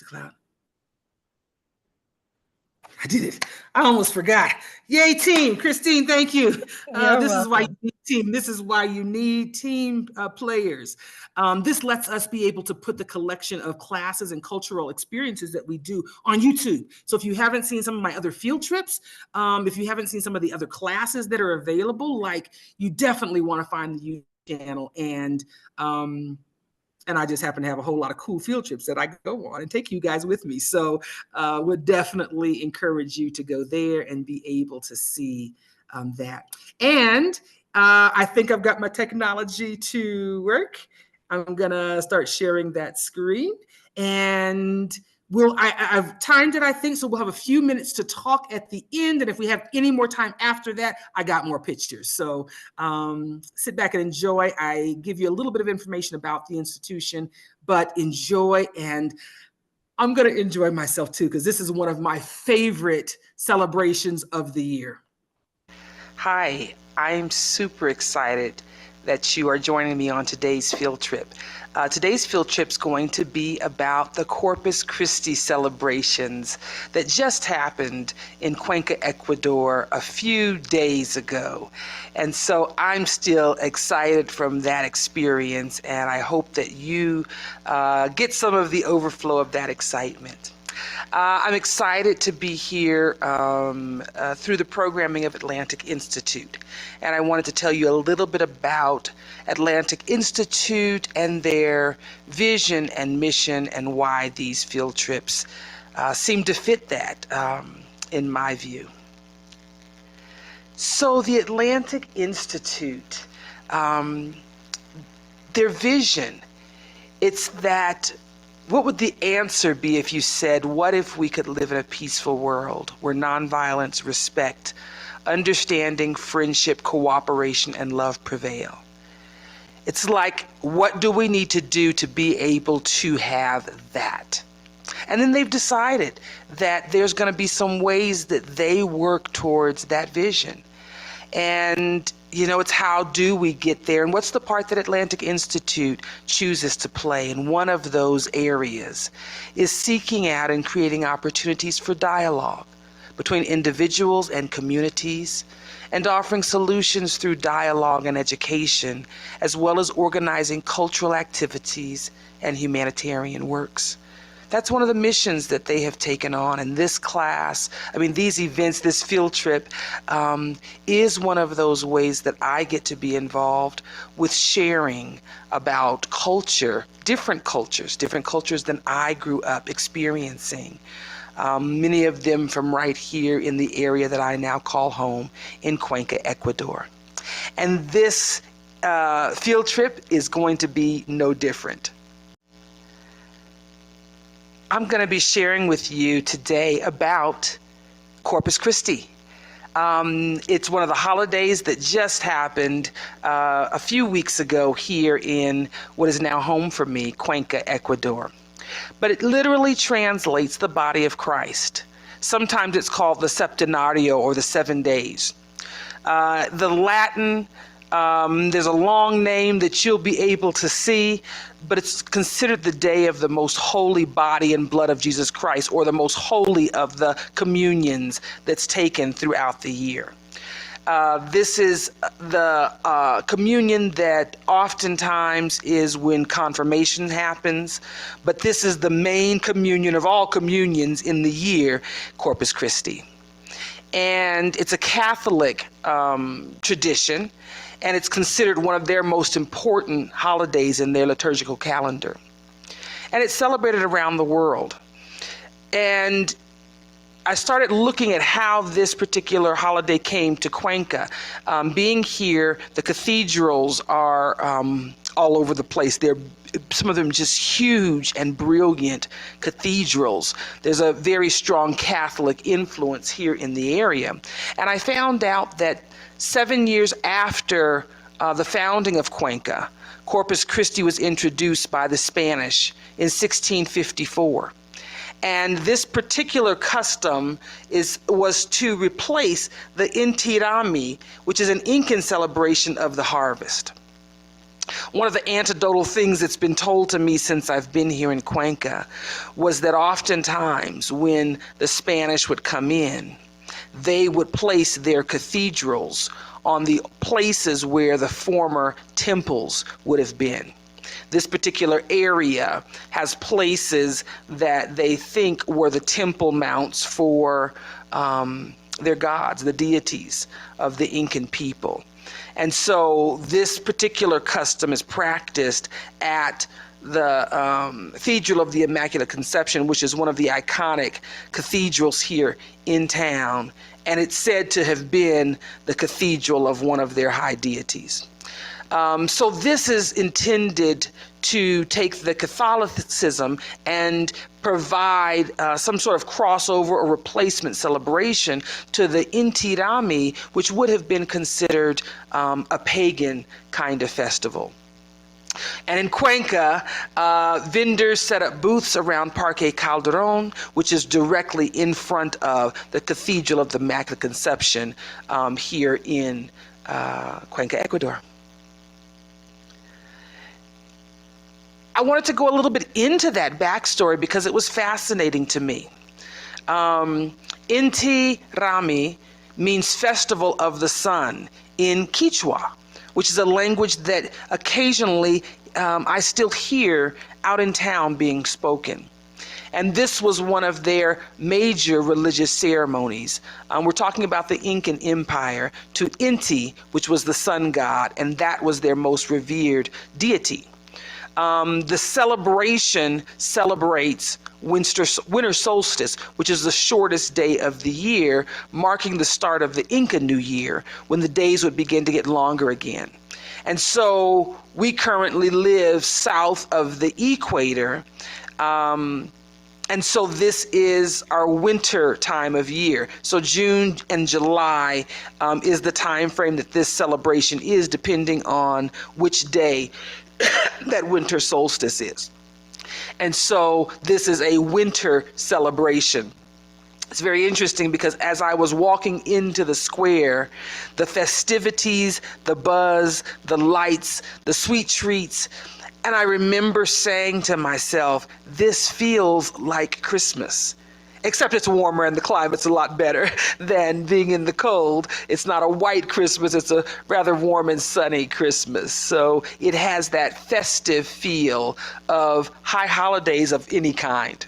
Cloud. I did it. I almost forgot. Yay, team. Christine, thank you. This is why you need team. This is why you need team players. This lets us be able to put the collection of classes and cultural experiences that we do on YouTube. So if you haven't seen some of my other field trips, if you haven't seen some of the other classes that are available, like, you definitely want to find the YouTube channel. And I just happen to have a whole lot of cool field trips that I go on and take you guys with me. So would definitely encourage you to go there and be able to see that. And I think I've got my technology to work. I'm gonna start sharing that screen, and I've timed it, I think, so we'll have a few minutes to talk at the end. And if we have any more time after that, I got more pictures. So sit back and enjoy. I give you a little bit of information about the institution, but enjoy. And I'm going to enjoy myself too, because this is one of my favorite celebrations of the year. Hi, I'm super excited that you are joining me on today's field trip. Today's field trip is going to be about the Corpus Christi celebrations that just happened in Cuenca, Ecuador a few days ago. And so I'm still excited from that experience, and I hope that you get some of the overflow of that excitement. I'm excited to be here through the programming of Atlantic Institute. And I wanted to tell you a little bit about Atlantic Institute and their vision and mission, and why these field trips seem to fit that, in my view. So the Atlantic Institute, their vision, it's that, what would the answer be if you said, what if we could live in a peaceful world where nonviolence, respect, understanding, friendship, cooperation, and love prevail? It's like, what do we need to do to be able to have that? And then they've decided that there's going to be some ways that they work towards that vision. And you know, it's how do we get there, and what's the part that Atlantic Institute chooses to play. And one of those areas is seeking out and creating opportunities for dialogue between individuals and communities, and offering solutions through dialogue and education, as well as organizing cultural activities and humanitarian works. That's one of the missions that they have taken on. And this class, these events, this field trip, is one of those ways that I get to be involved with sharing about culture, different cultures than I grew up experiencing. Many of them from right here in the area that I now call home in Cuenca, Ecuador. And this field trip is going to be no different. I'm going to be sharing with you today about Corpus Christi. It's one of the holidays that just happened a few weeks ago here in what is now home for me, Cuenca, Ecuador. But it literally translates the body of Christ. Sometimes it's called the Septenario, or the 7 days. The Latin, there's a long name that you'll be able to see, but it's considered the day of the most holy body and blood of Jesus Christ, or the most holy of the communions that's taken throughout the year. This is the communion that oftentimes is when confirmation happens, but this is the main communion of all communions in the year, Corpus Christi. And it's a Catholic tradition, and it's considered one of their most important holidays in their liturgical calendar. And it's celebrated around the world. And I started looking at how this particular holiday came to Cuenca. Being here, the cathedrals are all over the place. They're some of them just huge and brilliant cathedrals. There's a very strong Catholic influence here in the area. And I found out that 7 years after the founding of Cuenca, Corpus Christi was introduced by the Spanish in 1654. And this particular custom was to replace the Inti Raymi, which is an Incan celebration of the harvest. One of the anecdotal things that's been told to me since I've been here in Cuenca was that oftentimes when the Spanish would come in, they would place their cathedrals on the places where the former temples would have been. This particular area has places that they think were the temple mounts for their gods, the deities of the Incan people. And so this particular custom is practiced at the Cathedral of the Immaculate Conception, which is one of the iconic cathedrals here in town. And it's said to have been the cathedral of one of their high deities. So this is intended to take the Catholicism and provide some sort of crossover or replacement celebration to the Inti Raymi, which would have been considered a pagan kind of festival. And in Cuenca, vendors set up booths around Parque Calderon, which is directly in front of the Cathedral of the Immaculate Conception here in Cuenca, Ecuador. I wanted to go a little bit into that backstory because it was fascinating to me. Inti Raymi means Festival of the Sun in Quechua, which is a language that occasionally I still hear out in town being spoken. And this was one of their major religious ceremonies. We're talking about the Incan Empire to Inti, which was the sun god, and that was their most revered deity. The celebration celebrates winter solstice, which is the shortest day of the year, marking the start of the Inca New Year, when the days would begin to get longer again. And so we currently live south of the equator, and so this is our winter time of year. So June and July is the time frame that this celebration is, depending on which day that winter solstice is. And so this is a winter celebration. It's very interesting because as I was walking into the square, the festivities, the buzz, the lights, the sweet treats, and I remember saying to myself, this feels like Christmas. Except it's warmer and the climate's a lot better than being in the cold. It's not a white Christmas, it's a rather warm and sunny Christmas. So it has that festive feel of high holidays of any kind.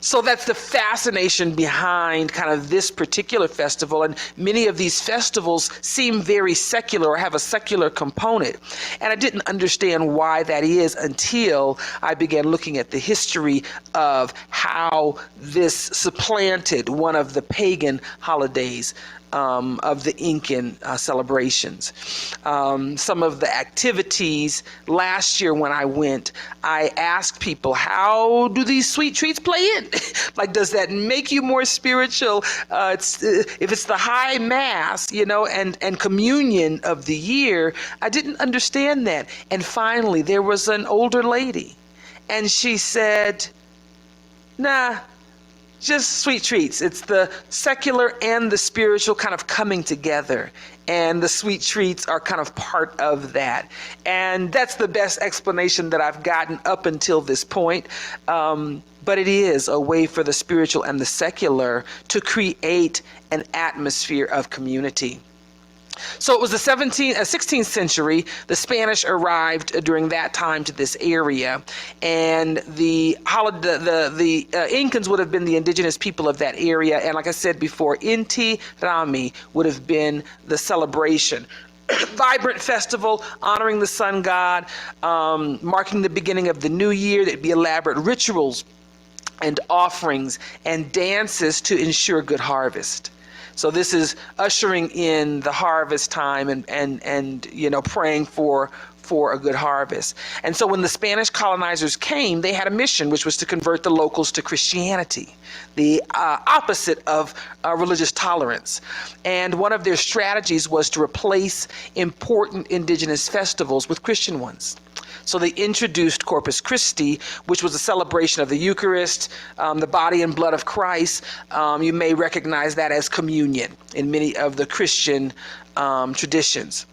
So that's the fascination behind kind of this particular festival. And many of these festivals seem very secular or have a secular component. And I didn't understand why that is until I began looking at the history of how this supplanted one of the pagan holidays of the Incan celebrations. Some of the activities last year when I went, I asked people, how do these sweet treats play in? Like, does that make you more spiritual? If it's the high mass, and communion of the year, I didn't understand that. And finally, there was an older lady, and she said, nah, just sweet treats. It's the secular and the spiritual kind of coming together. And the sweet treats are kind of part of that. And that's the best explanation that I've gotten up until this point. But it is a way for the spiritual and the secular to create an atmosphere of community. So it was the 16th century. The Spanish arrived during that time to this area, and the Incans would have been the indigenous people of that area. And like I said before, Inti Raymi would have been the celebration. Vibrant festival honoring the sun god, marking the beginning of the new year. There'd be elaborate rituals and offerings and dances to ensure good harvest. So this is ushering in the harvest time and praying for a good harvest. And so when the Spanish colonizers came, they had a mission, which was to convert the locals to Christianity, the opposite of religious tolerance. And one of their strategies was to replace important indigenous festivals with Christian ones. So they introduced Corpus Christi, which was a celebration of the Eucharist, the body and blood of Christ. You may recognize that as communion in many of the Christian traditions.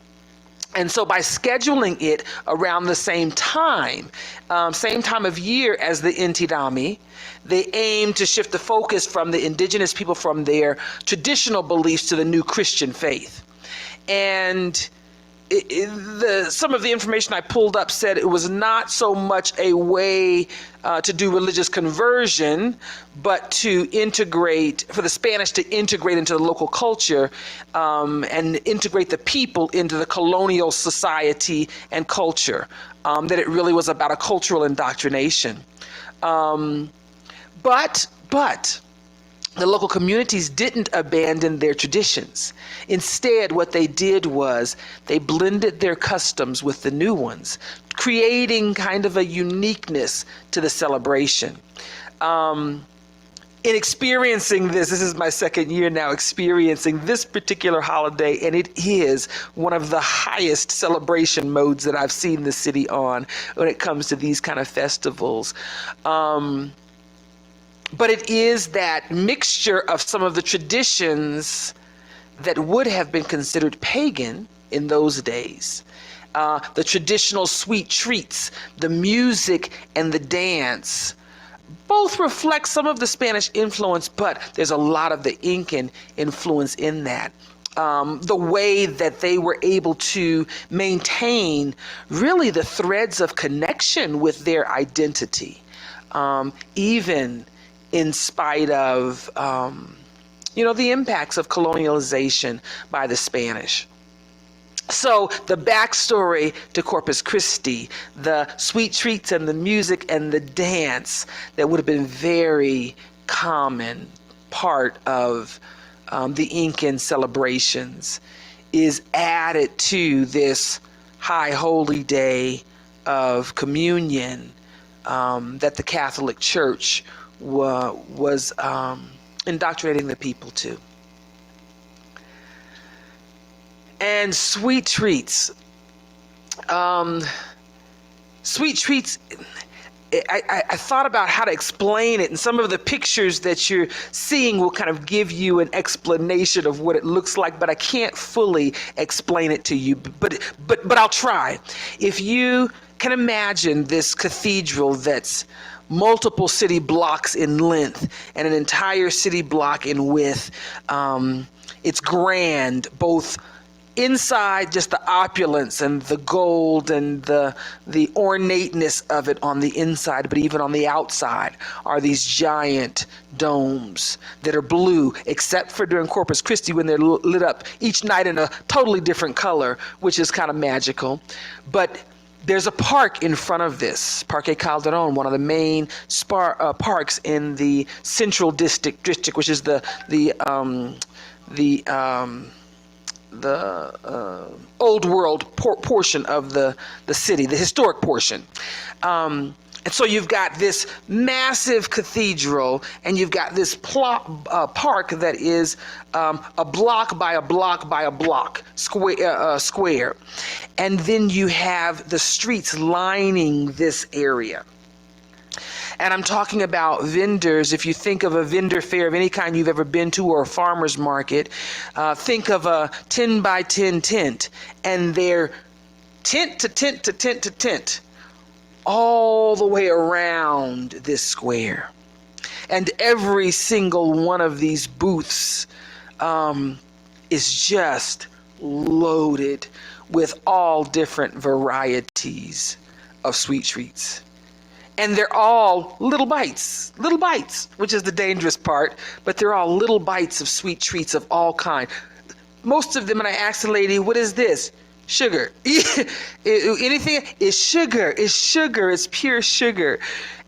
And so by scheduling it around the same time of year as the Inti Raymi, they aim to shift the focus from the indigenous people from their traditional beliefs to the new Christian faith. And some of the information I pulled up said it was not so much a way to do religious conversion, but to integrate, for the Spanish to integrate into the local culture and integrate the people into the colonial society and culture, that it really was about a cultural indoctrination. But the local communities didn't abandon their traditions. Instead, what they did was they blended their customs with the new ones, creating kind of a uniqueness to the celebration. In experiencing this is my second year now experiencing this particular holiday, and it is one of the highest celebration modes that I've seen the city on when it comes to these kind of festivals. But it is that mixture of some of the traditions that would have been considered pagan in those days. The traditional sweet treats, the music and the dance, both reflect some of the Spanish influence, but there's a lot of the Incan influence in that. The way that they were able to maintain really the threads of connection with their identity, even in spite of, the impacts of colonialization by the Spanish. So the backstory to Corpus Christi, the sweet treats and the music and the dance that would have been very common part of the Incan celebrations, is added to this high holy day of communion that the Catholic Church was indoctrinating the people to. And sweet treats. Sweet treats, I thought about how to explain it, and some of the pictures that you're seeing will kind of give you an explanation of what it looks like, but I can't fully explain it to you, but I'll try. If you can imagine this cathedral that's multiple city blocks in length and an entire city block in width, it's grand, both inside, just the opulence and the gold and the ornateness of it on the inside, but even on the outside are these giant domes that are blue, except for during Corpus Christi when they're lit up each night in a totally different color, which is kind of magical. But there's a park in front of this, Parque Calderon, one of the main parks in the Central District, which is the old world portion of the city, the historic portion. And so you've got this massive cathedral, and you've got this park that is a block by a block by a block square. And then you have the streets lining this area. And I'm talking about vendors. If you think of a vendor fair of any kind you've ever been to, or a farmer's market, think of a 10 by 10 tent, and they're tent to tent to tent to tent all the way around this square. And every single one of these booths is just loaded with all different varieties of sweet treats. And they're all little bites, which is the dangerous part, but they're all little bites of sweet treats of all kinds. Most of them, and I asked the lady, what is this? Sugar. Anything is sugar. It's pure sugar.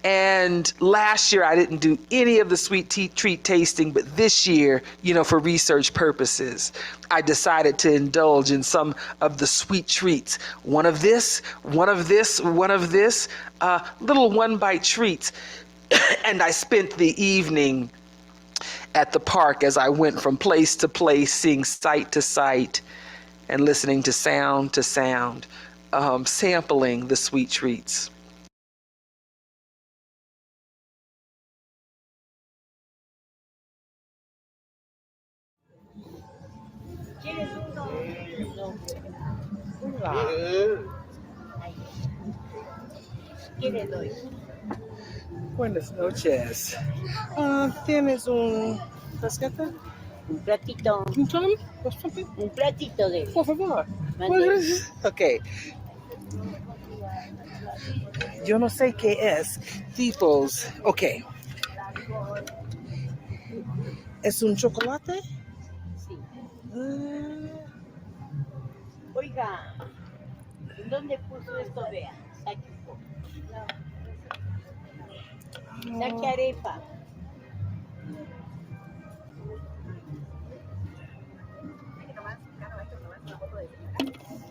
And last year I didn't do any of the sweet treat tasting, but this year, for research purposes, I decided to indulge in some of the sweet treats. One of this, little one-bite treats. And I spent the evening at the park as I went from place to place, seeing sight to sight, and listening to sound, sampling the sweet treats. Hola. ¿Qué le doy? Buenas noches. ¿Tienes un pesquete? Un platito. Un platito de... Por favor. Mande. Ok. Yo no sé qué es. Tipos. Ok. ¿Es un chocolate? Sí. Ah, Oiga, ¿en dónde puso esto? Vea, saque un poco. Saque arepa.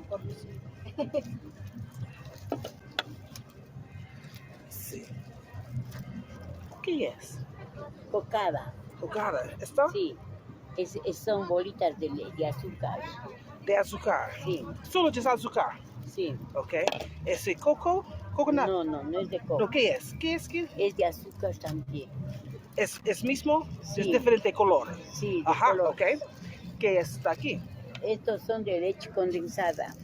Corpus. sí. ¿Qué es? Cocada. Cocada. ¿Esto? Sí. Son bolitas de azúcar. De azúcar. Sí, Solo de azúcar. sí. Ok. ¿Es coco? Coconut. No, no, no es de coco. No, ¿qué es? ¿Qué es? ¿Qué? Es de azúcar también. ¿Es mismo? Sí. Es diferente color. Sí, de Ajá, color. ok. ¿Qué está aquí? Estos son de leche condensada.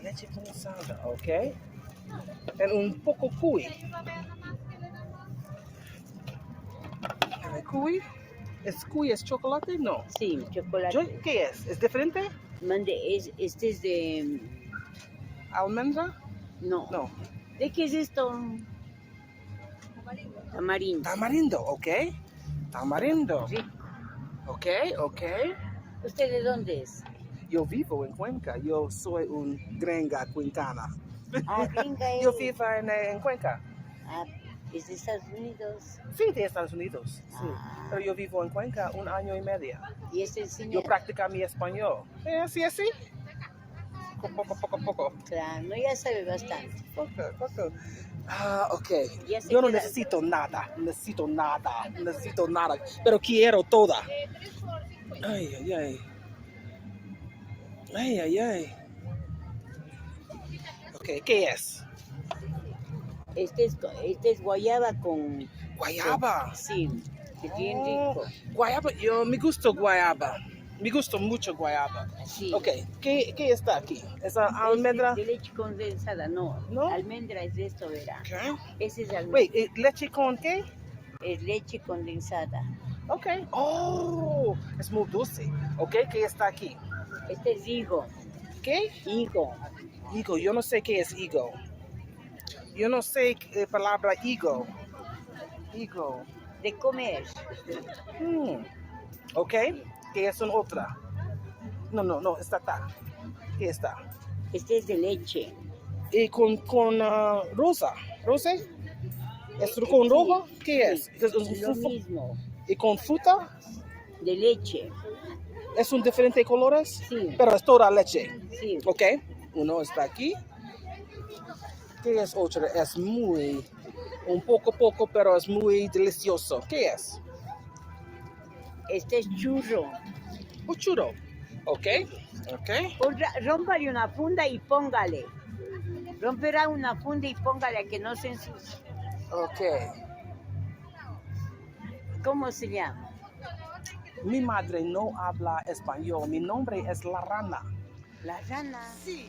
Leche condensada, ok. En un poco cuy. ¿Cuy? ¿Es cuy? ¿Es chocolate? No. Sí, chocolate. ¿Qué es? ¿Es diferente? Mande, este es de... ¿Almendra? No. No. ¿De qué es esto? Tamarindo. Tamarindo, ok. Tamarindo. Rico. Ok, ok. ¿Usted de dónde es? Yo vivo en Cuenca. Yo soy un gringa cuencana. Ah, gringa es. Yo vivo en Cuenca. Ah, es de Estados Unidos. Sí, de Estados Unidos. Sí. Ah. Pero yo vivo en Cuenca 1 año y medio. ¿Y este enseña? Yo practico mi español. Sí, así. Poco. Claro, no, ya sabe bastante. Poco. Ok. Ya se Yo no queda- necesito nada. Pero quiero toda. Ay. Ok, ¿qué es? Este es guayaba con... Guayaba. Sí, que es bien Oh, rico. Guayaba, yo me gusta guayaba. Me gusta mucho guayaba. Sí. Ok, ¿qué está aquí? ¿Esa almendra? Es de leche condensada, no. ¿No? Almendra es de esto, verá. Ok. Ese es almendra. Wait, ¿leche con qué? Es leche condensada. Ok. Oh, es muy dulce. Ok, ¿qué está aquí? Este es higo. ¿Qué? Higo. Higo, yo no sé qué es higo. Yo no sé palabra higo. Higo. De comer. Ok, ¿qué es una otra? No, esta está. ¿Qué está? Este es de leche. Y con rosa. ¿Rosa? ¿Es con rojo? ¿Qué Sí, es? lo mismo. ¿Y con fruta? De leche. ¿Es un diferente colores? Sí. Pero es toda leche. Sí. Ok, uno está aquí. ¿Qué es otro? Es un poco, pero es muy delicioso. ¿Qué es? Este es churro. Un churro. Ok. Rómpale una funda y póngale. Romperá una funda y póngale a que no se ensucie. Ok. ¿Cómo se llama? Mi madre no habla español. Mi nombre es La Rana. La rana. Sí.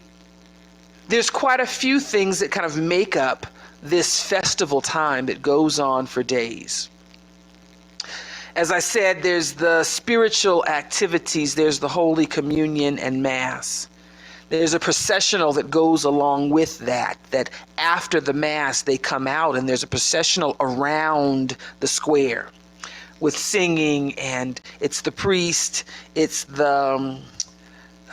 There's quite a few things that kind of make up this festival time that goes on for days. As I said, there's the spiritual activities, there's the Holy Communion and Mass. There's a processional that goes along with that after the Mass they come out and there's a processional around the square with singing, and it's the priest, it's the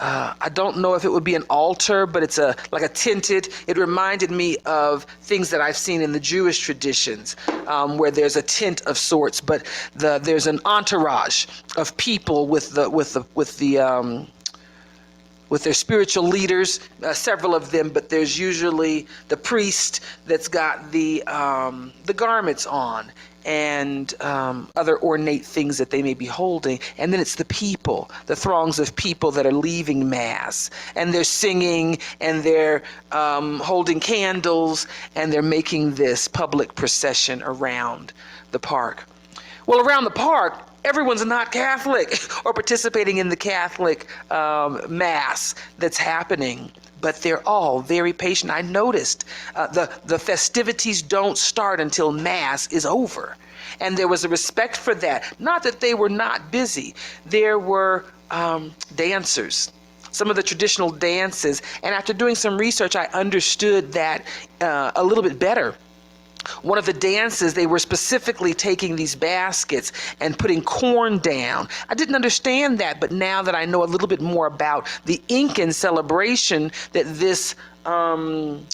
I don't know if it would be an altar, but it's like a tinted. It reminded me of things that I've seen in the Jewish traditions, where there's a tent of sorts, but there's an entourage of people with their spiritual leaders, several of them, but there's usually the priest that's got the garments on and other ornate things that they may be holding. And then it's the people, the throngs of people that are leaving Mass. And they're singing and they're holding candles and they're making this public procession around the park. Well, around the park, everyone's not Catholic or participating in the Catholic Mass that's happening. but they're all very patient. I noticed the festivities don't start until Mass is over. And there was a respect for that. Not that they were not busy. There were dancers, some of the traditional dances. And after doing some research, I understood that a little bit better. One of the dances, they were specifically taking these baskets and putting corn down. I didn't understand that, but now that I know a little bit more about the Incan celebration, that this kind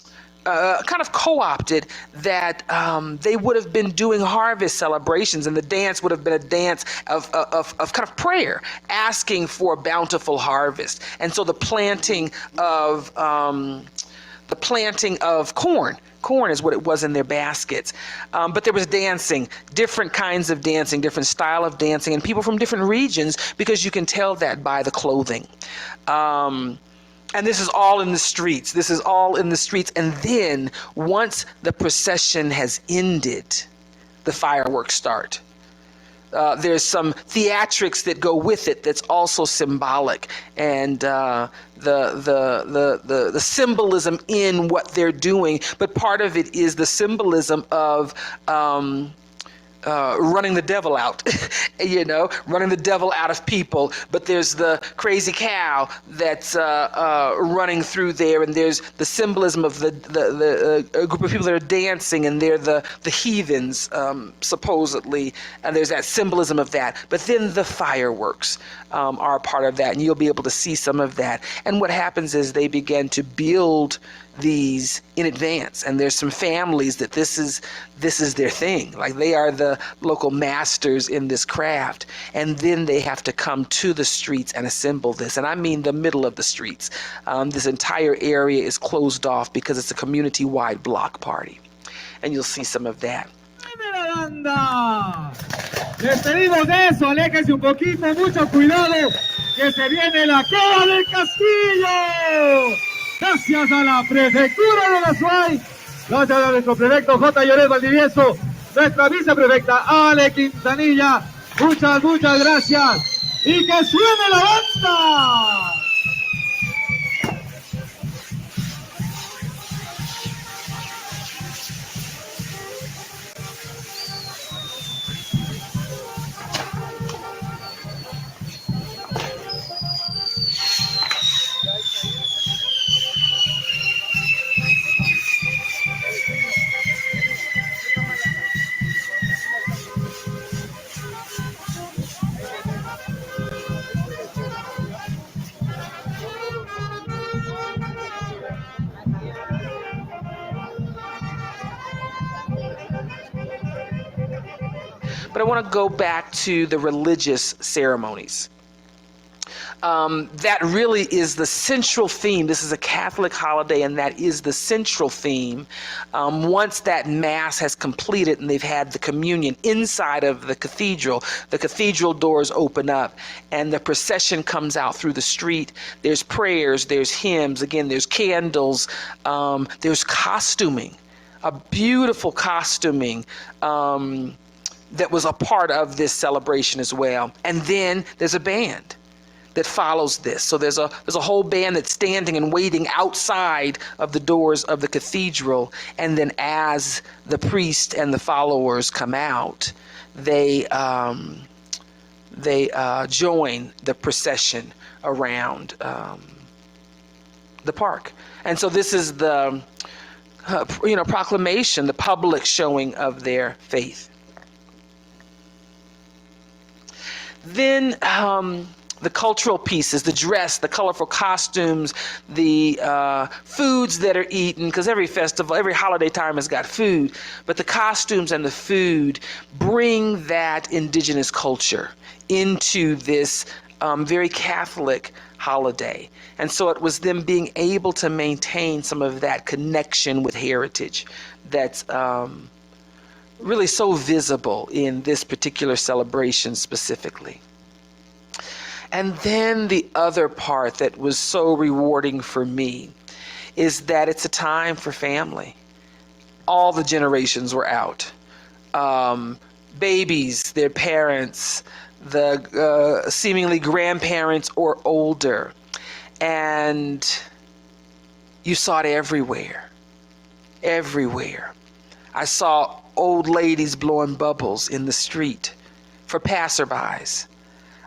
of co-opted, that they would have been doing harvest celebrations, and the dance would have been a dance of kind of prayer, asking for a bountiful harvest. And so the planting of corn is what it was in their baskets. But there was dancing, different kinds of dancing, different style of dancing, and people from different regions, because you can tell that by the clothing. And this is all in the streets. This is all in the streets. And then once the procession has ended, the fireworks start. There's some theatrics that go with it that's also symbolic, and the symbolism in what they're doing. But part of it is the symbolism of running the devil out, running the devil out of people. But there's the crazy cow that's running through there, and there's the symbolism of the group of people that are dancing, and they're the heathens, supposedly, and there's that symbolism of that. But then the fireworks are a part of that, and you'll be able to see some of that. And what happens is they begin to build these in advance, and there's some families that this is their thing, like they are the local masters in this craft, and then they have to come to the streets and assemble this. And I mean the middle of the streets. This entire area is closed off because it's a community-wide block party, and you'll see some of that. Les pedimos eso, aléjense un poquito, mucho cuidado, que se viene la quema del castillo. Gracias a la prefectura de la SUAY, gracias a nuestro prefecto J. Lloret Valdivieso, nuestra viceprefecta Ale Quintanilla, muchas gracias. Y que suene la banda. But I want to go back to the religious ceremonies. That really is the central theme. This is a Catholic holiday, and that is the central theme. Once that Mass has completed and they've had the communion inside of the cathedral doors open up, and the procession comes out through the street. There's prayers, there's hymns, again, there's candles, there's costuming, a beautiful costuming that was a part of this celebration as well. And then there's a band that follows this. So there's a whole band that's standing and waiting outside of the doors of the cathedral. And then as the priest and the followers come out, they join the procession around the park. And so this is the proclamation, the public showing of their faith. Then the cultural pieces, the dress, the colorful costumes, the foods that are eaten, because every festival, every holiday time has got food, but the costumes and the food bring that indigenous culture into this very Catholic holiday. And so it was them being able to maintain some of that connection with heritage that's really so visible in this particular celebration specifically. And then the other part that was so rewarding for me is that it's a time for family. All the generations were out. Babies, their parents, the seemingly grandparents or older. And You saw it everywhere. Everywhere. I saw old ladies blowing bubbles in the street for passerbys.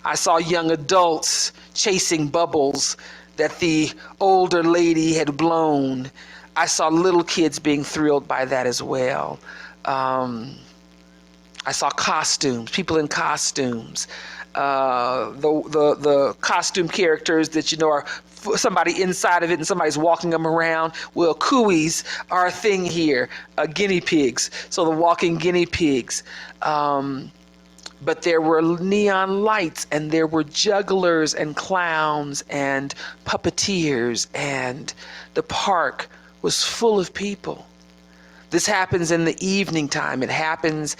I saw young adults chasing bubbles that the older lady had blown. I saw little kids being thrilled by that as well. I saw costumes, people in costumes. The costume characters that are somebody inside of it and somebody's walking them around. Well, cooeys are a thing here, guinea pigs. So the walking guinea pigs. But there were neon lights, and there were jugglers and clowns and puppeteers, and the park was full of people. This happens in the evening time. It happens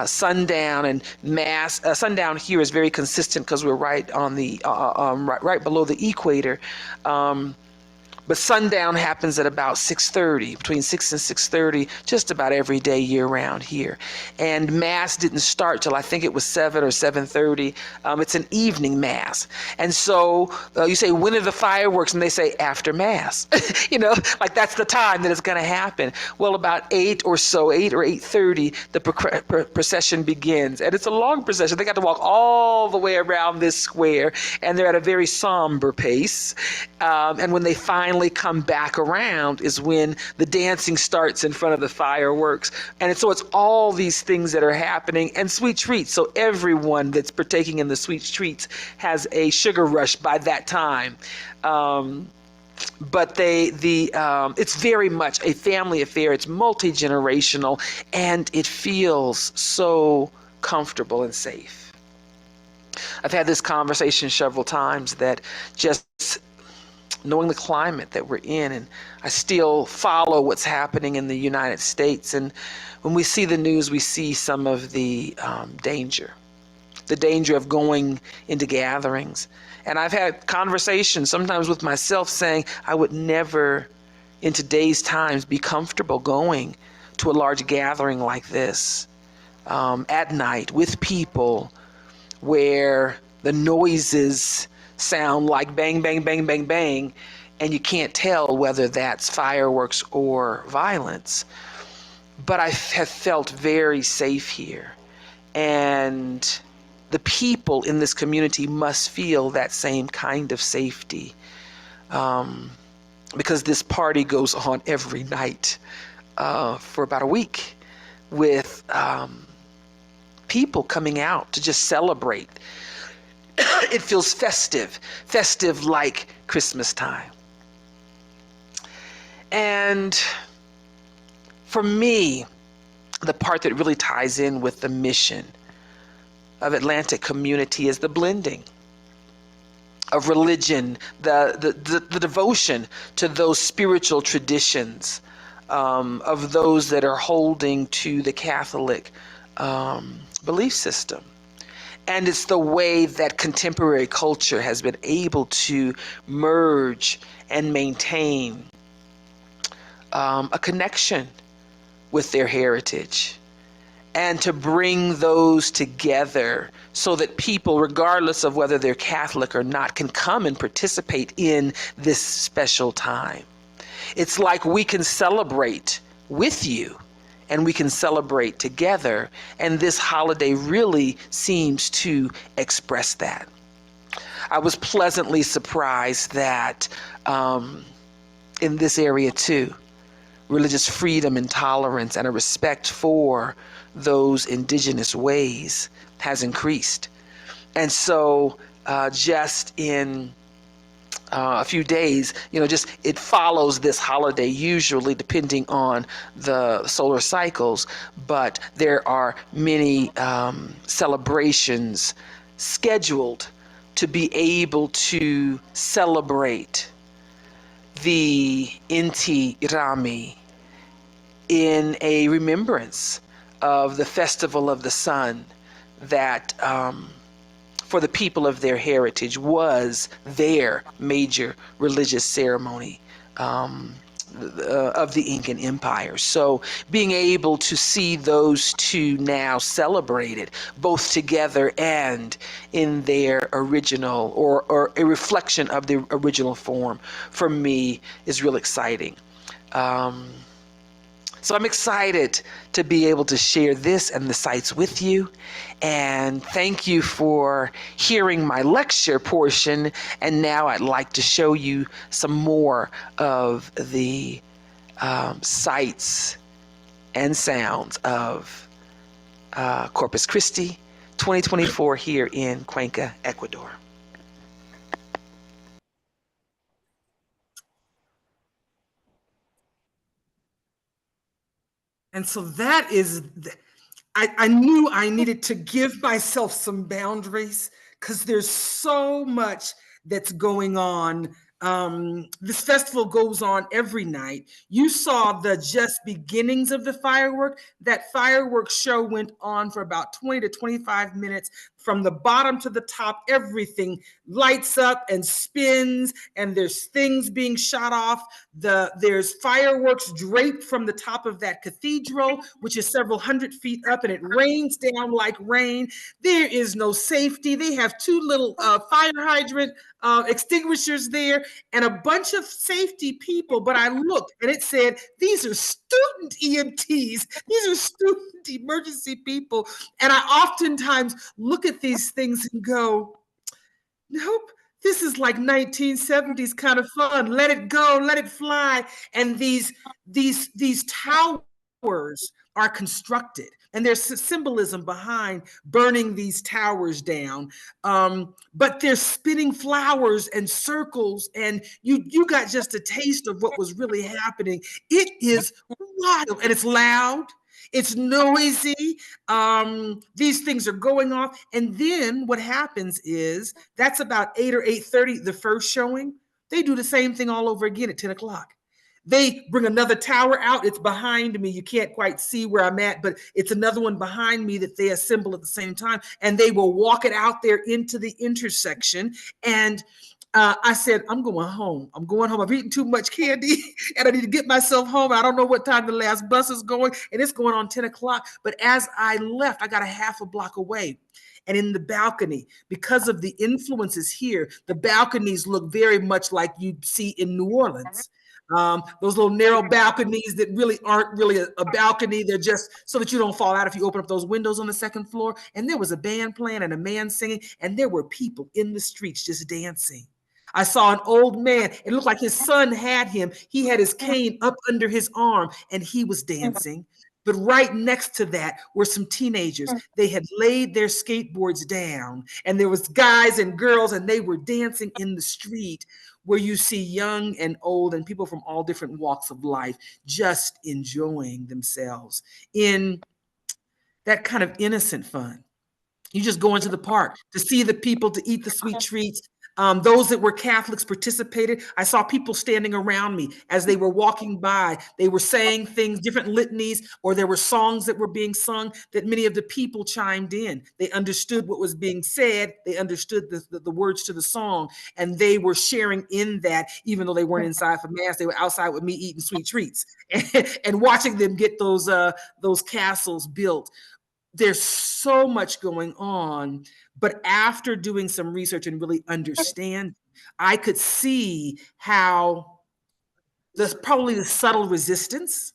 sundown, and mass. Sundown here is very consistent because we're right on the right below the equator. But sundown happens at about 6:30, between 6 and 6:30, just about every day year round here. And mass didn't start till I think it was 7 or 7:30. It's an evening mass. And so you say, when are the fireworks? And they say, after mass. Like that's the time that it's going to happen. Well, about 8 or 8:30, the procession begins. And it's a long procession. They got to walk all the way around this square, and they're at a very somber pace. And when they finally come back around is when the dancing starts in front of the fireworks. And so it's all these things that are happening, and sweet treats. So everyone that's partaking in the sweet treats has a sugar rush by that time. But it's very much a family affair. It's multi-generational, and it feels so comfortable and safe. I've had this conversation several times that just knowing the climate that we're in, and I still follow what's happening in the United States. And when we see the news, we see some of the danger of going into gatherings. And I've had conversations sometimes with myself saying I would never in today's times be comfortable going to a large gathering like this at night with people where the noises sound like bang, bang, bang, bang, bang, and you can't tell whether that's fireworks or violence. But I have felt very safe here. And the people in this community must feel that same kind of safety, because this party goes on every night for about a week with people coming out to just celebrate. It feels festive like Christmas time. And for me, the part that really ties in with the mission of Atlantic Community is the blending of religion, the devotion to those spiritual traditions of those that are holding to the Catholic belief system. And it's the way that contemporary culture has been able to merge and maintain a connection with their heritage, and to bring those together so that people, regardless of whether they're Catholic or not, can come and participate in this special time. It's like we can celebrate with you, and we can celebrate together. And this holiday really seems to express that. I was pleasantly surprised that in this area too, religious freedom and tolerance and a respect for those indigenous ways has increased. And so just in a few days, it follows this holiday usually depending on the solar cycles, but there are many celebrations scheduled to be able to celebrate the Inti Rami in a remembrance of the festival of the sun that for the people of their heritage was their major religious ceremony of the Incan Empire. So being able to see those two now celebrated, both together and in their original, or a reflection of the original form, for me is real exciting. So I'm excited to be able to share this and the sites with you. And thank you for hearing my lecture portion. And now I'd like to show you some more of the sights and sounds of Corpus Christi 2024 here in Cuenca, Ecuador. And so that is, I knew I needed to give myself some boundaries because there's so much that's going on. This festival goes on every night. You saw the just beginnings of the firework. That fireworks show went on for about 20 to 25 minutes. From the bottom to the top, everything lights up and spins, and there's things being shot off. There's fireworks draped from the top of that cathedral, which is several hundred feet up, and it rains down like rain. There is no safety. They have two little fire hydrant extinguishers there and a bunch of safety people. But I looked and it said, these are student EMTs. These are student emergency people. And I oftentimes look at these things and go, nope, this is like 1970s kind of fun. Let it go, let it fly. And these towers are constructed, and there's symbolism behind burning these towers down. But they're spinning flowers and circles, and you got just a taste of what was really happening. It is wild, and it's loud. It's noisy. These things are going off. And then what happens is that's about 8 or 8:30, the first showing. They do the same thing all over again at 10 o'clock. They bring another tower out. It's behind me. You can't quite see where I'm at, but it's another one behind me that they assemble at the same time. And they will walk it out there into the intersection. And I said, I'm going home. I'm going home. I've eaten too much candy and I need to get myself home. I don't know what time the last bus is going, and it's going on 10 o'clock. But as I left, I got a half a block away. And in the balcony, because of the influences here, the balconies look very much like you'd see in New Orleans. Those little narrow balconies that really aren't really a balcony. They're just so that you don't fall out if you open up those windows on the second floor. And there was a band playing and a man singing, and there were people in the streets just dancing. I saw an old man. It looked like his son had him. He had his cane up under his arm, and he was dancing. But right next to that were some teenagers. They had laid their skateboards down, and there was guys and girls, and they were dancing in the street, where you see young and old and people from all different walks of life just enjoying themselves in that kind of innocent fun. You just go into the park to see the people, to eat the sweet treats. Those that were Catholics participated. I saw people standing around me as they were walking by. They were saying things, different litanies, or there were songs that were being sung that many of the people chimed in. They understood what was being said. They understood the words to the song, and they were sharing in that, even though they weren't inside for mass. They were outside with me eating sweet treats and watching them get those castles built. There's so much going on, but after doing some research and really understand, I could see how there's probably the subtle resistance,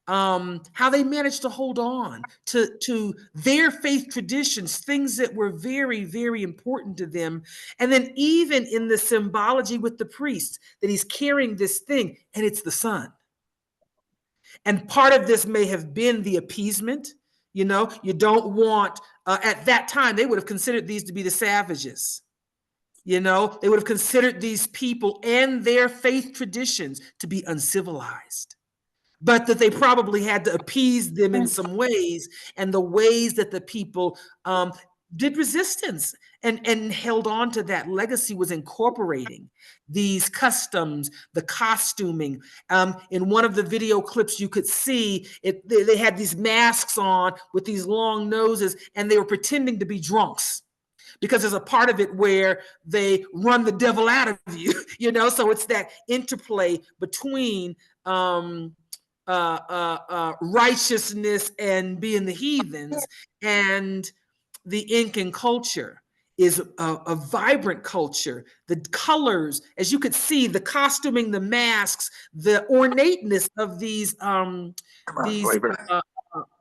how they managed to hold on to their faith traditions, things that were very, very important to them. And then even in the symbology with the priest, that he's carrying this thing, and it's the sun. And part of this may have been the appeasement. You know, you don't want, at that time, they would have considered these to be the savages. You know, they would have considered these people and their faith traditions to be uncivilized, but that they probably had to appease them in some ways. And the ways that the people did resistance and held on to that legacy was incorporating these customs, the costuming. In one of the video clips, you could see it. They had these masks on with these long noses, and they were pretending to be drunks. because there's a part of it where they run the devil out of you, so it's that interplay between righteousness and being the heathens. And the Incan culture is a vibrant culture. The colors, as you could see, the costuming, the masks, the ornateness of these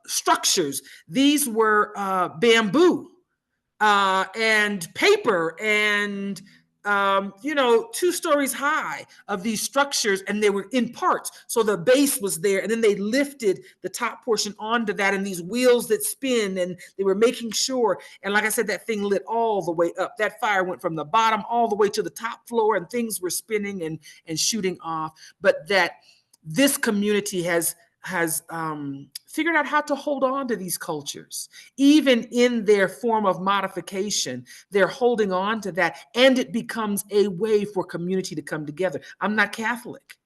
structures. These were bamboo and paper and 2 stories high of these structures, and they were in parts. So the base was there, and then they lifted the top portion onto that, and these wheels that spin, and they were making sure. And like I said, that thing lit all the way up. That fire went from the bottom all the way to the top floor, and things were spinning and shooting off. But that this community has figured out how to hold on to these cultures. Even in their form of modification, they're holding on to that, and it becomes a way for community to come together. I'm not Catholic.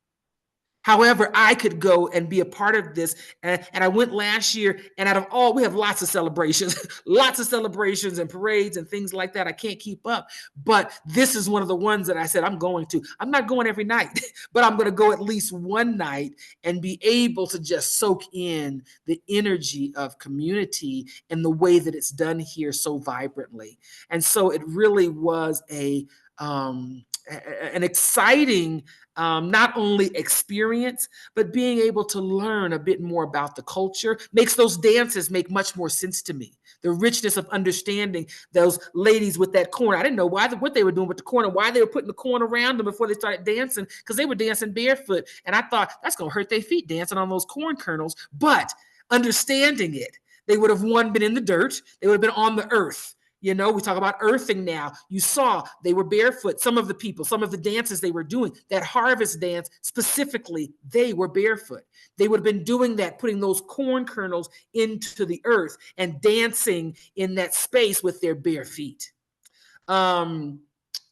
However, I could go and be a part of this. And I went last year, and out of all, we have lots of celebrations, lots of celebrations and parades and things like that. I can't keep up. But this is one of the ones that I said I'm going to. I'm not going every night, but I'm going to go at least one night and be able to just soak in the energy of community and the way that it's done here so vibrantly. And so it really was an exciting not only experience, but being able to learn a bit more about the culture makes those dances make much more sense to me. The richness of understanding those ladies with that corn. I didn't know what they were doing with the corn and why they were putting the corn around them before they started dancing, because they were dancing barefoot. And I thought, that's going to hurt their feet dancing on those corn kernels. But understanding it, they would have, one, been in the dirt. They would have been on the earth. We talk about earthing now. You saw they were barefoot. Some of the people, some of the dances they were doing, that harvest dance specifically, they were barefoot. They would have been doing that, putting those corn kernels into the earth and dancing in that space with their bare feet. All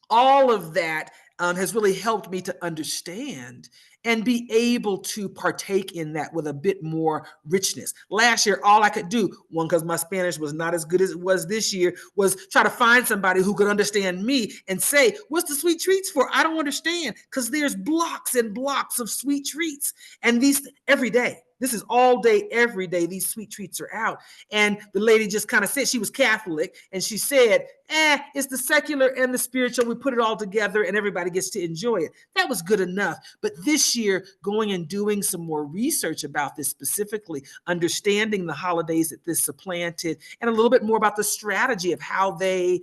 of that has really helped me to understand and be able to partake in that with a bit more richness. Last year, all I could do, one, because my Spanish was not as good as it was this year, was try to find somebody who could understand me and say, what's the sweet treats for? I don't understand, because there's blocks and blocks of sweet treats. And these every day. This is all day, every day. These sweet treats are out. And the lady just kind of said, she was Catholic, and she said, it's the secular and the spiritual. We put it all together and everybody gets to enjoy it. That was good enough. But this year, going and doing some more research about this specifically, understanding the holidays that this supplanted, and a little bit more about the strategy of how they,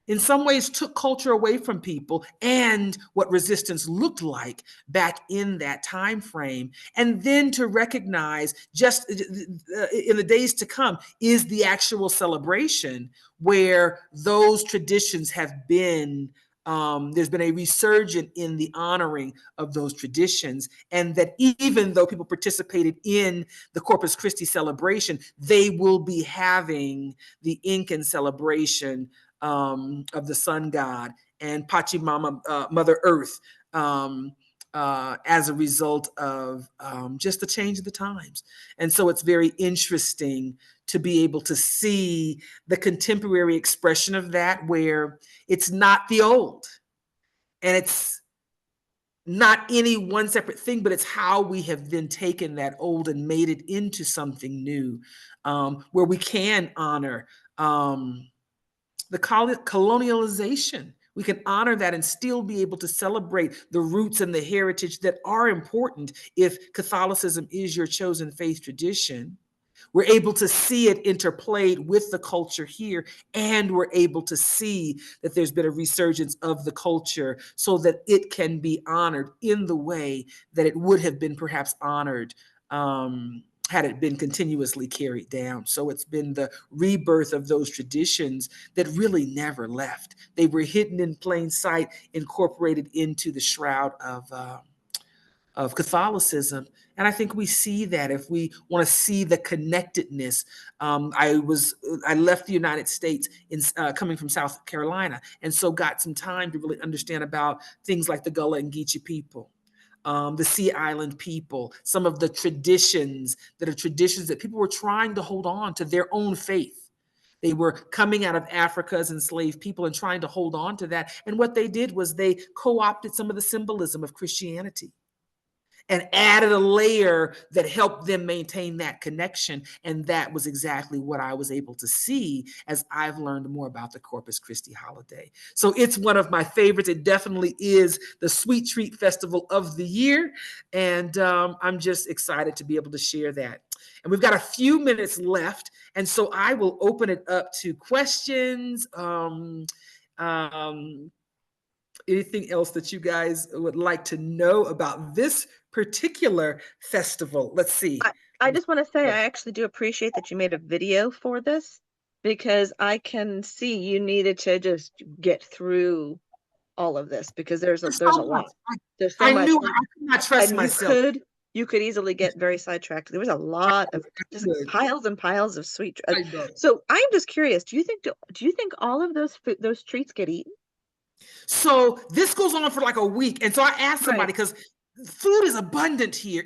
in some ways, took culture away from people and what resistance looked like back in that time frame. And then to recognize, just in the days to come, is the actual celebration where those traditions have been, there's been a resurgence in the honoring of those traditions. And that even though people participated in the Corpus Christi celebration, they will be having the Incan celebration of the sun god and Pachamama, Mother Earth, as a result of just the change of the times. And so it's very interesting to be able to see the contemporary expression of that, where it's not the old and it's not any one separate thing, but it's how we have then taken that old and made it into something new, where we can honor the colonialization. We can honor that and still be able to celebrate the roots and the heritage that are important. If Catholicism is your chosen faith tradition, we're able to see it interplayed with the culture here, and we're able to see that there's been a resurgence of the culture so that it can be honored in the way that it would have been perhaps honored had it been continuously carried down. So it's been the rebirth of those traditions that really never left. They were hidden in plain sight, incorporated into the shroud of Catholicism. And I think we see that if we want to see the connectedness. I left the United States coming from South Carolina, and so got some time to really understand about things like the Gullah and Geechee people, the Sea Island people, some of the traditions that are traditions that people were trying to hold on to their own faith. They were coming out of Africa as enslaved people and trying to hold on to that. And what they did was they co-opted some of the symbolism of Christianity and added a layer that helped them maintain that connection. And that was exactly what I was able to see as I've learned more about the Corpus Christi holiday. So it's one of my favorites. It definitely is the sweet treat festival of the year. And I'm just excited to be able to share that. And we've got a few minutes left. And so I will open it up to questions. Anything else that you guys would like to know about this particular festival? Let's see. I just want to say I actually do appreciate that you made a video for this, because I can see you needed to just get through all of this, because there's a lot. There's so much. I could not trust myself. You could easily get very sidetracked. There was a lot of just piles and piles of sweet. So I'm just curious. Do you think all of those treats get eaten? So this goes on for like a week. And so I asked somebody, because food is abundant here.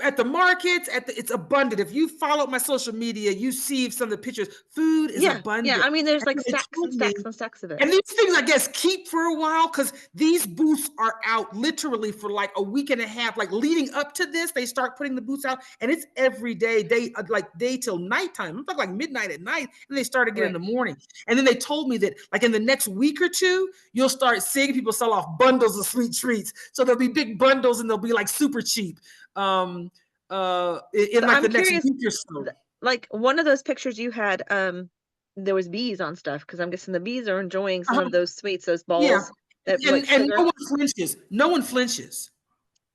At the markets, it's abundant. If you follow my social media, you see some of the pictures. Food is abundant. Yeah, I mean, there's like stacks and stacks and stacks of it. And these things, I guess, keep for a while, because these booths are out literally for like a week and a half. Like leading up to this, they start putting the booths out, and it's every day, day till nighttime. It's like midnight at night, and they start again in the morning. And then they told me that like in the next week or two, you'll start seeing people sell off bundles of sweet treats. So there'll be big bundles, and they'll be like super cheap. In like the next week or so. Like one of those pictures you had, there was bees on stuff, because I'm guessing the bees are enjoying some of those sweets, those balls. Yeah. And no one flinches. No one flinches.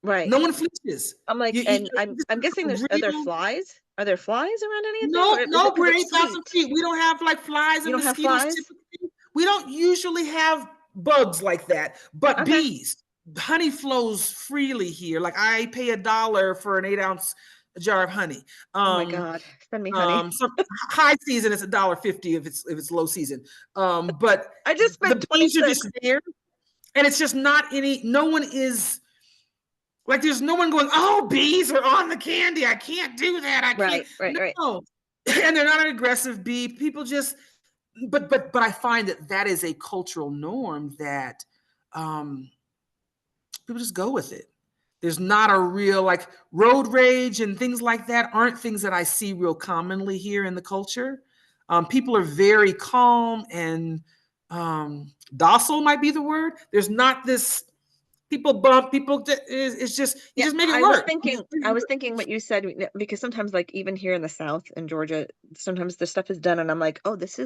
Right. No one flinches. I'm like, I'm guessing are there flies? Are there flies around any of this? No, we're 8,000 feet. We don't have like flies and mosquitoes. Typically. We don't usually have bugs like that, but bees. Honey flows freely here. Like I pay $1 for an 8-ounce jar of honey. Oh my God, send me honey. So high season it's $1.50 if it's low season. But I just spent the bees are just there, and it's just not any. No one is like, there's no one going, oh, bees are on the candy. I can't do that. I can't. Right. And they're not an aggressive bee. People just. But I find that is a cultural norm that. People just go with it. There's not a real like road rage and things like that aren't things that I see real commonly here in the culture. People are very calm and docile might be the word. There's not this people bump people. It's just you just make it work. I was thinking what you said, because sometimes like even here in the South in Georgia, sometimes the stuff is done and I'm like, oh, this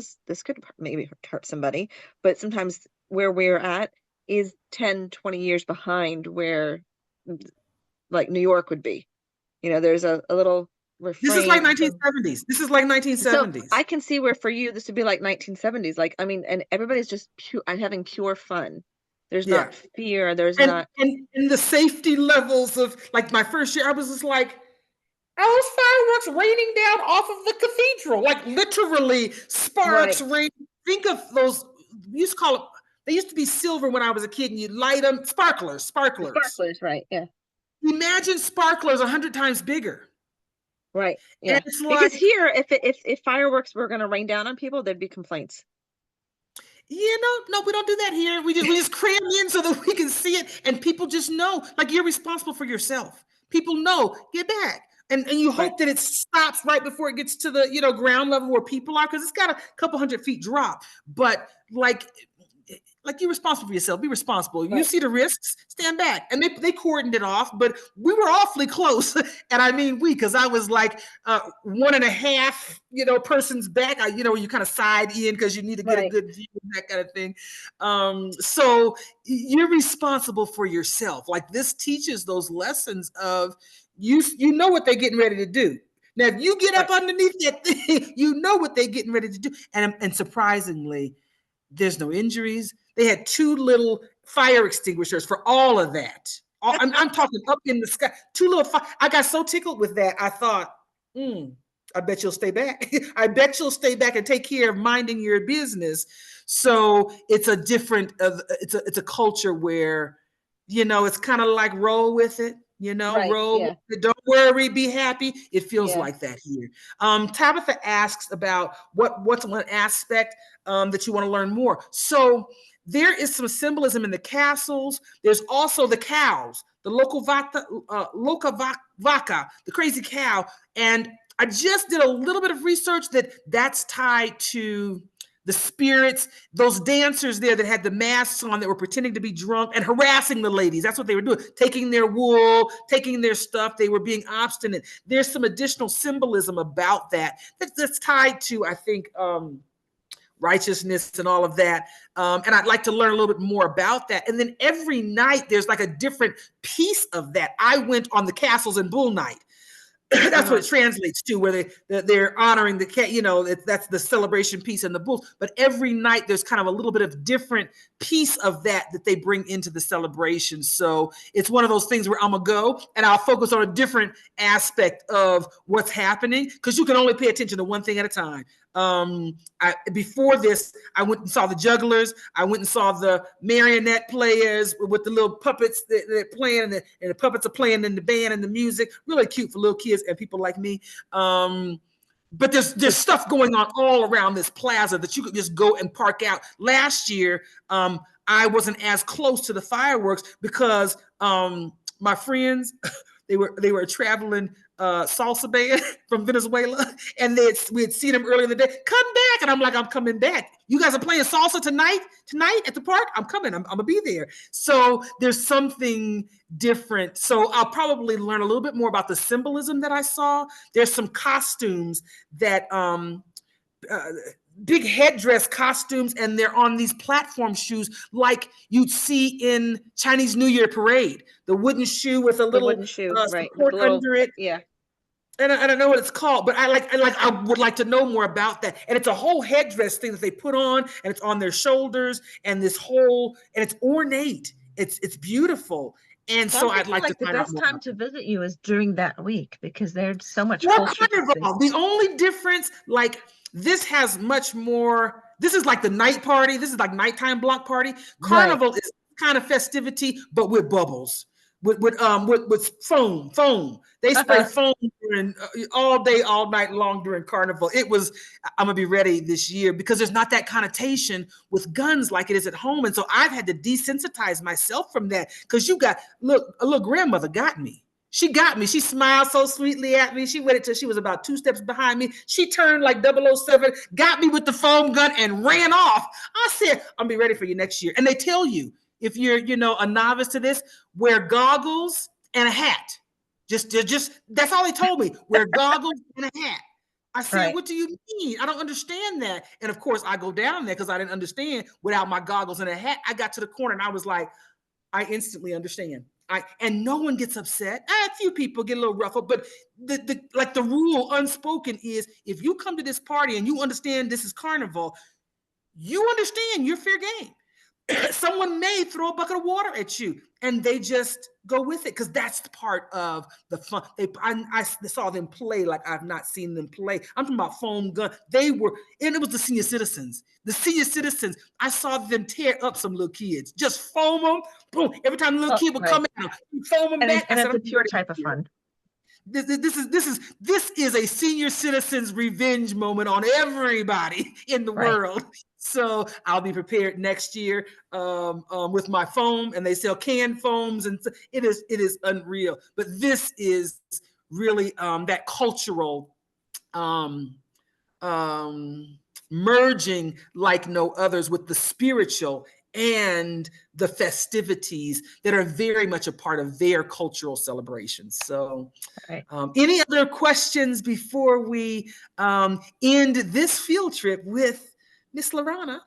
could maybe hurt somebody. But sometimes where we're at is 10, 20 years behind where like New York would be. There's a little refrain. This is like 1970s. So I can see where for you this would be like 1970s. Like, I mean, and everybody's just I'm having pure fun. There's not fear. There's not. And the safety levels of like my first year, I was just like, oh, fireworks raining down off of the cathedral. Like literally sparks rain. Think of those, we used to call it, they used to be silver when I was a kid, and you light them, sparklers, right? Yeah. Imagine sparklers 100 times bigger. Right. Yeah. Because here, if fireworks were going to rain down on people, there'd be complaints. No, we don't do that here. We just cram in so that we can see it, and people just know. Like you're responsible for yourself. People know. Get back. And you hope that it stops right before it gets to the ground level where people are, because it's got a couple 100 feet drop. But like you're responsible for yourself. Be responsible. If you see the risks, stand back. And they cordoned it off, but we were awfully close. And I mean because I was like 1.5, person's back. You kind of side in because you need to get a good view and that kind of thing. So you're responsible for yourself. Like this teaches those lessons of you know what they're getting ready to do. Now, if you get up underneath that thing, you know what they're getting ready to do. And surprisingly, there's no injuries. They had 2 little fire extinguishers for all of that. I'm talking up in the sky. 2 little fire. I got so tickled with that. I thought, I bet you'll stay back. I bet you'll stay back and take care of minding your business. So it's a different, it's a culture where, it's kind of like roll with it. Right, roll, yeah. don't worry, be happy. It feels Yeah. like that here. Tabitha asks about what's one aspect that you want to learn more. So there is some symbolism in the castles. There's also the cows, the vaca, the crazy cow. And I just did a little bit of research that's tied to the spirits, those dancers there that had the masks on that were pretending to be drunk and harassing the ladies. That's what they were doing, taking their wool, taking their stuff. They were being obstinate. There's some additional symbolism about that's tied to, I think, righteousness and all of that. And I'd like to learn a little bit more about that. And then every night there's like a different piece of that. I went on the castles and bull night. That's what it translates to, where they're honoring the cat. That's the celebration piece in the bulls. But every night there's kind of a little bit of different piece of that they bring into the celebration. So it's one of those things where I'm gonna go and I'll focus on a different aspect of what's happening, because you can only pay attention to one thing at a time. Before this, I went and saw the jugglers. I went and saw the marionette players with the little puppets that they're playing, and the puppets are playing in the band and the music. Really cute for little kids and people like me. But there's stuff going on all around this plaza that you could just go and park out. Last year, I wasn't as close to the fireworks because my friends, they were a traveling salsa band from Venezuela, and we had seen them earlier in the day. Come back, and I'm like, I'm coming back. You guys are playing salsa tonight at the park. I'm coming. I'm gonna be there. So there's something different. So I'll probably learn a little bit more about the symbolism that I saw. There's some costumes that big headdress costumes, and they're on these platform shoes like you'd see in Chinese New Year parade. The wooden shoe with a little right, support under it. Yeah. And I don't know what it's called, but I would like to know more about that. And it's a whole headdress thing that they put on, and it's on their shoulders, and and it's ornate. It's beautiful. And so I'd like to the find out best more time about to visit you is during that week, because there's so much Well, culture to see. Carnival. The only difference, like this has much more. This is like the night party. This is like nighttime block party. Carnival is kind of festivity, but with bubbles, with foam. They spray foam during all day, all night long during Carnival. I'm gonna be ready this year because there's not that connotation with guns like it is at home, and so I've had to desensitize myself from that. Because a little grandmother got me. She got me. She smiled so sweetly at me. She waited till she was about 2 steps behind me. She turned like 007, got me with the foam gun and ran off. I said, I'll be ready for you next year. And they tell you, if you're, a novice to this, wear goggles and a hat. Just that's all they told me. Wear goggles and a hat. I said, What do you mean? I don't understand that. And of course, I go down there because I didn't understand without my goggles and a hat. I got to the corner and I was like, I instantly understand. And no one gets upset. A few people get a little ruffled, but the rule unspoken is, if you come to this party and you understand this is Carnival, you understand you're fair game. Someone may throw a bucket of water at you, and they just go with it because that's the part of the fun. I saw them play like I've not seen them play. I'm talking about foam gun. And it was the senior citizens. The senior citizens, I saw them tear up some little kids, just foam them. Boom! Every time the little kid would come out, foam them back. And it's a pure type of fun. This is a senior citizens revenge moment on everybody in the world. So I'll be prepared next year with my foam, and they sell canned foams, and it is unreal. But this is really that cultural merging like no others with the spiritual and the festivities that are very much a part of their cultural celebrations. So any other questions before we end this field trip with Miss Lorana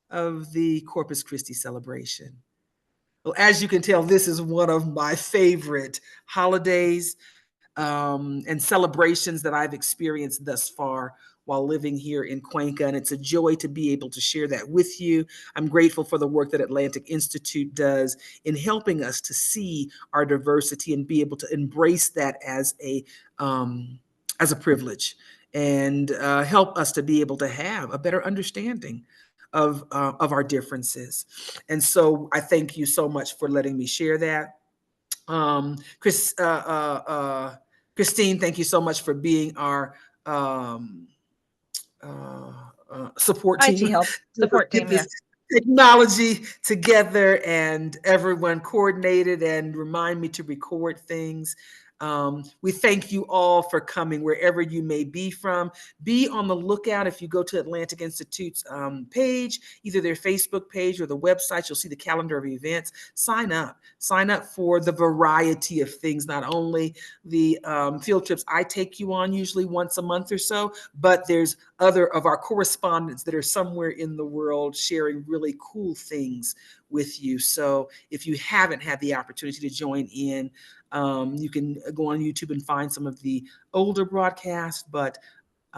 of the Corpus Christi celebration? Well, as you can tell, this is one of my favorite holidays and celebrations that I've experienced thus far while living here in Cuenca, and it's a joy to be able to share that with you. I'm grateful for the work that Atlantic Institute does in helping us to see our diversity and be able to embrace that as a privilege, and help us to be able to have a better understanding of our differences. And so I thank you so much for letting me share that. Christine, thank you so much for being our support IT team. help, support Get team, yeah. this technology together, and everyone coordinated and remind me to record things. We thank you all for coming wherever you may be from. Be on the lookout if you go to Atlantic Institute's page, either their Facebook page or the website. You'll see the calendar of events. Sign up for the variety of things, not only the field trips I take you on usually once a month or so, but there's other of our correspondents that are somewhere in the world sharing really cool things with you. So if you haven't had the opportunity to join in, you can go on YouTube and find some of the older broadcasts, but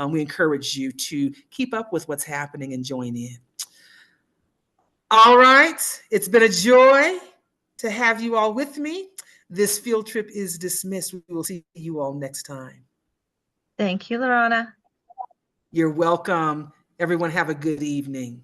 we encourage you to keep up with what's happening and join in. All right, it's been a joy to have you all with me. This field trip is dismissed. We will see you all next time. Thank you, Lorana. You're welcome. Everyone have a good evening.